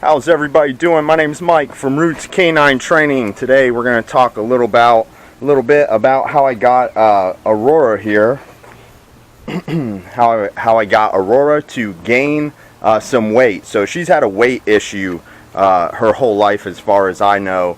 How's everybody doing? My name's Mike from Roots Canine Training. Today we're going to talk a little bit about how I got Aurora here. how I got Aurora to gain some weight. So she's had a weight issue her whole life, as far as I know,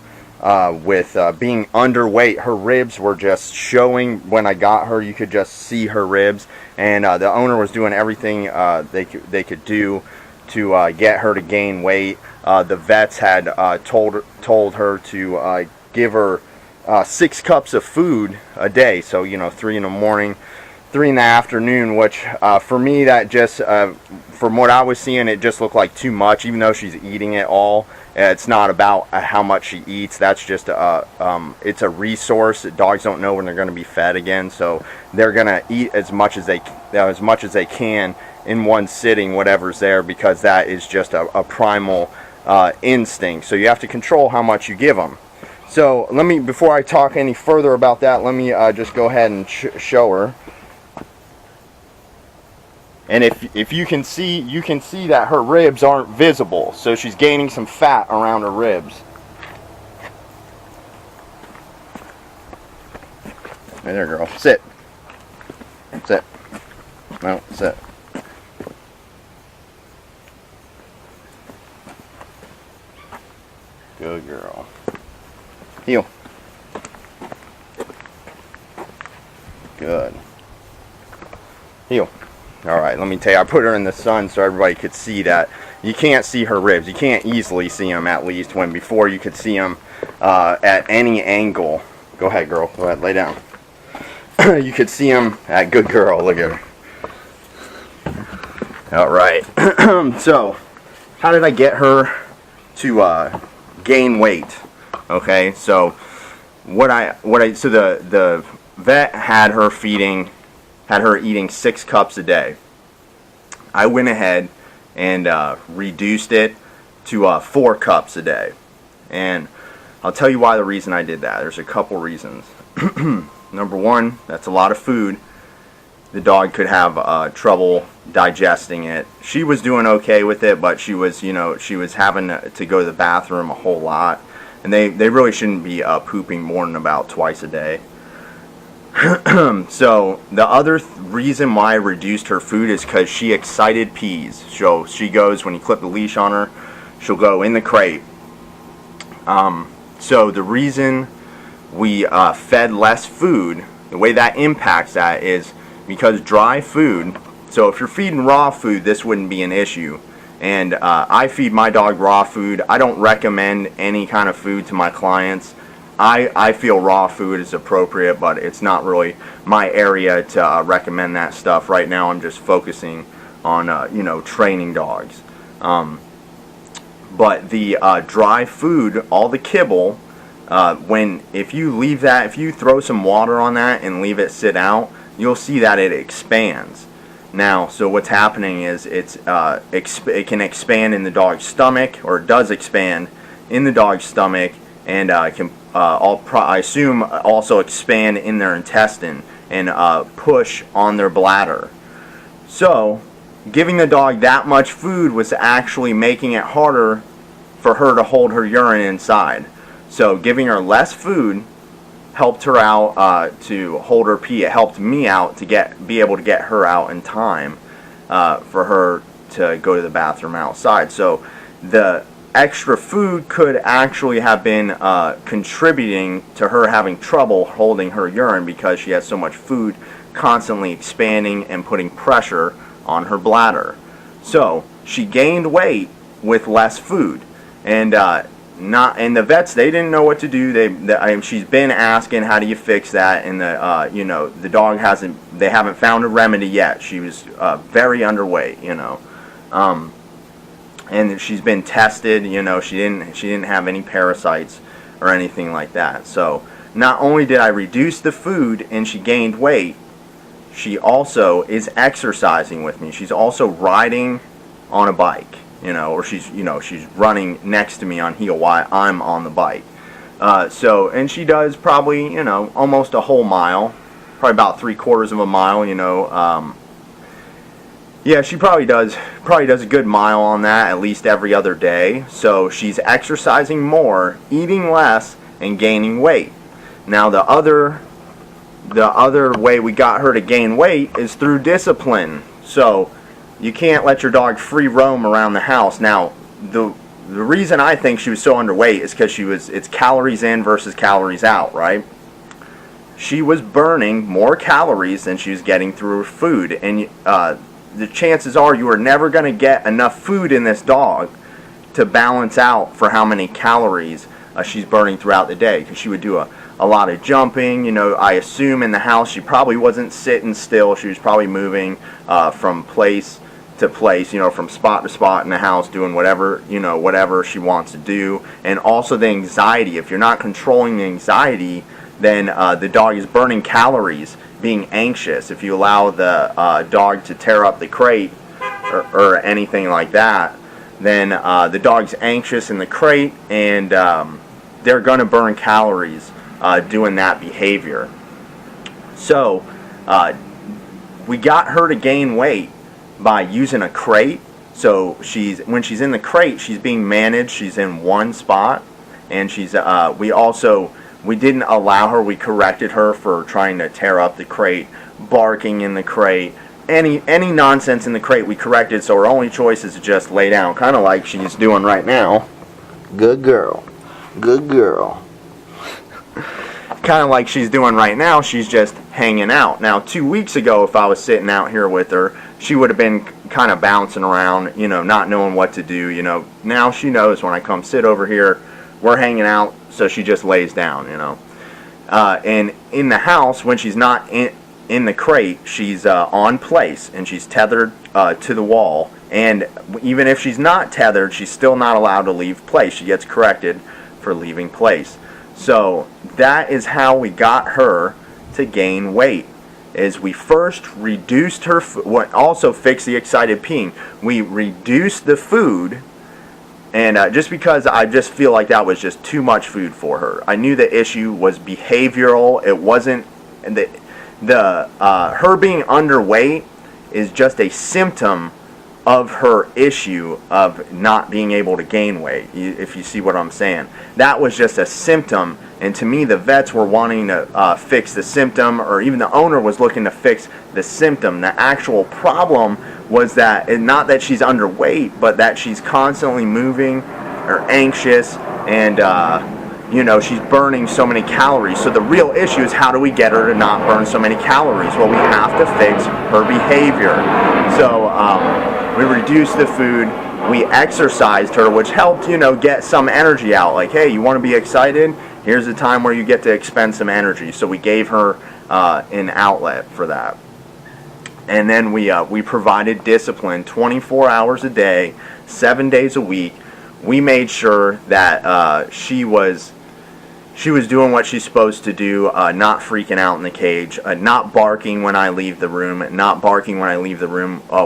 with being underweight. Her ribs were just showing when I got her. You could just see her ribs, and the owner was doing everything they could do to get her to gain weight. The vets had told her to give her 6 cups of food a day, so 3 in the morning, 3 in the afternoon, which for me, that just from what I was seeing, it just looked like too much. Even though she's eating it all, it's not about how much she eats. That's just it's a resource. Dogs don't know when they're going to be fed again, so they're going to eat as much as they can in one sitting, whatever's there, because that is just a primal instinct. So you have to control how much you give them. So before I talk any further about that, let me just go ahead and show her. And if you can see that her ribs aren't visible, so she's gaining some fat around her ribs. Hey there, girl. Sit. Sit. No, sit. Good girl. Heel. Good. Heel. Alright, let me tell you, I put her in the sun so everybody could see that. You can't see her ribs. You can't easily see them, at least, when before you could see them at any angle. Go ahead, girl. Go ahead, lay down. You could see them at good girl. Look at her. Alright. So, how did I get her to gain weight? Okay, so so the vet had her eating 6 cups a day. I went ahead and reduced it to 4 cups a day, and I'll tell you why. The reason I did that, there's a couple reasons. Number one, that's a lot of food. The dog could have trouble digesting it. She was doing okay with it, but she was having to go to the bathroom a whole lot, and they really shouldn't be pooping more than about twice a day. So the other reason why I reduced her food is because she excited pees. So she goes, when you clip the leash on her, she'll go in the crate. So the reason we fed less food, the way that impacts that is because dry food, so if you're feeding raw food, this wouldn't be an issue. And I feed my dog raw food. I don't recommend any kind of food to my clients. I feel raw food is appropriate, but it's not really my area to recommend that stuff. Right now I'm just focusing on training dogs. But the dry food, all the kibble, if you throw some water on that and leave it sit out, you'll see that it expands. Now, so what's happening is it can expand in the dog's stomach, or it does expand in the dog's stomach, and can I assume also expand in their intestine and push on their bladder. So giving the dog that much food was actually making it harder for her to hold her urine inside. So giving her less food helped her out to hold her pee. It helped me out to be able to get her out in time for her to go to the bathroom outside. So the extra food could actually have been contributing to her having trouble holding her urine, because she has so much food constantly expanding and putting pressure on her bladder. So she gained weight with less food, and the vets, they didn't know what to do. She's been asking, how do you fix that? And the dog they haven't found a remedy yet. She was very underweight, and she's been tested. She didn't have any parasites or anything like that. So not only did I reduce the food and she gained weight, she also is exercising with me. She's also riding on a bike, or she's running next to me on heel while I'm on the bike. And she does probably, almost a whole mile, probably about 3/4 of a mile, Yeah, she probably does a good mile on that at least every other day. So she's exercising more, eating less, and gaining weight. Now the other way we got her to gain weight is through discipline. So you can't let your dog free roam around the house. Now the reason I think she was so underweight is because it's calories in versus calories out, right? She was burning more calories than she was getting through her food, and the chances are you are never going to get enough food in this dog to balance out for how many calories she's burning throughout the day, because she would do a lot of jumping. I assume in the house she probably wasn't sitting still. She was probably moving from place to place, from spot to spot in the house, doing whatever she wants to do. And also the anxiety. If you're not controlling the anxiety, then the dog is burning calories being anxious. If you allow the dog to tear up the crate or anything like that, then the dog's anxious in the crate, and they're going to burn calories doing that behavior. So we got her to gain weight by using a crate. So when she's in the crate, she's being managed. She's in one spot, and we didn't allow her. We corrected her for trying to tear up the crate, barking in the crate, any nonsense in the crate. We corrected. So her only choice is to just lay down, kind of like she's doing right now. Good girl, good girl. Kind of like she's doing right now. She's just hanging out. Now 2 weeks ago, if I was sitting out here with her, she would have been kind of bouncing around, not knowing what to do. Now she knows when I come sit over here, we're hanging out. So she just lays down, and in the house, when she's not in the crate, she's on place, and she's tethered to the wall. And even if she's not tethered, she's still not allowed to leave place. She gets corrected for leaving place. So that is how we got her to gain weight. Is we first reduced her, also fixed the excited peeing. We reduced the food. And just because I just feel like that was just too much food for her. I knew the issue was behavioral. It wasn't her being underweight is just a symptom of her issue of not being able to gain weight. If you see what I'm saying, that was just a symptom. And to me, the vets were wanting to fix the symptom, or even the owner was looking to fix the symptom. The actual problem was that, not that she's underweight, but that she's constantly moving or anxious, and she's burning so many calories. So the real issue is, how do we get her to not burn so many calories? Well, we have to fix her behavior. So we reduced the food, we exercised her, which helped get some energy out. Like, hey, you want to be excited? Here's a time where you get to expend some energy. So we gave her an outlet for that. And then we provided discipline 24 hours a day, 7 days a week. We made sure that she was doing what she's supposed to do, not freaking out in the cage, not barking when I leave the room,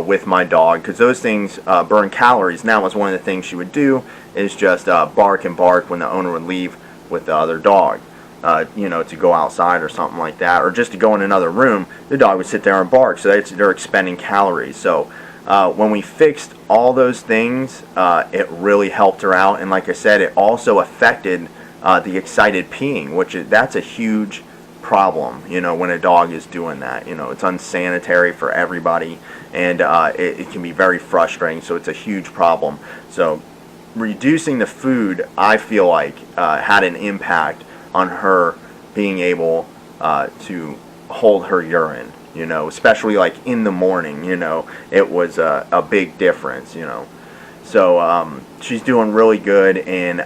with my dog, because those things burn calories. And that was one of the things she would do, is just bark and bark when the owner would leave with the other dog. To go outside or something like that, or just to go in another room, the dog would sit there and bark. So they're expending calories. So when we fixed all those things, it really helped her out. And like I said, it also affected the excited peeing, that's a huge problem. When a dog is doing that, it's unsanitary for everybody, and it can be very frustrating. So it's a huge problem. So reducing the food, I feel like, had an impact on her being able to hold her urine, especially like in the morning. It was a big difference. So she's doing really good, and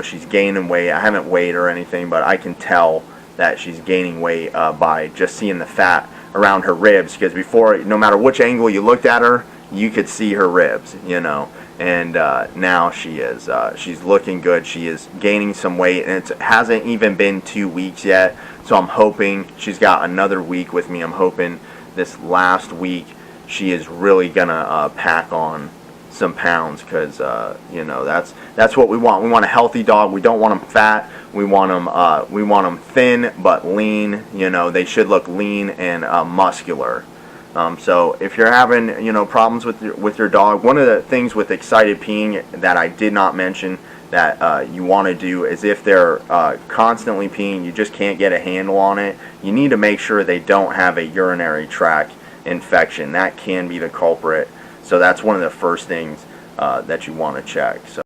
she's gaining weight. I haven't weighed her or anything, but I can tell that she's gaining weight by just seeing the fat around her ribs, because before, no matter which angle you looked at her, you could see her ribs, and now she's looking good. She is gaining some weight, and it hasn't even been 2 weeks yet, so I'm hoping she's got another week with me. I'm hoping this last week she is really gonna pack on some pounds, because that's what we want. We want a healthy dog. We don't want them fat. We want them thin but lean. They should look lean and muscular. So if you're having, you know, problems with your dog, one of the things with excited peeing that I did not mention that you want to do is if they're constantly peeing, you just can't get a handle on it, you need to make sure they don't have a urinary tract infection. That can be the culprit. So that's one of the first things that you want to check. So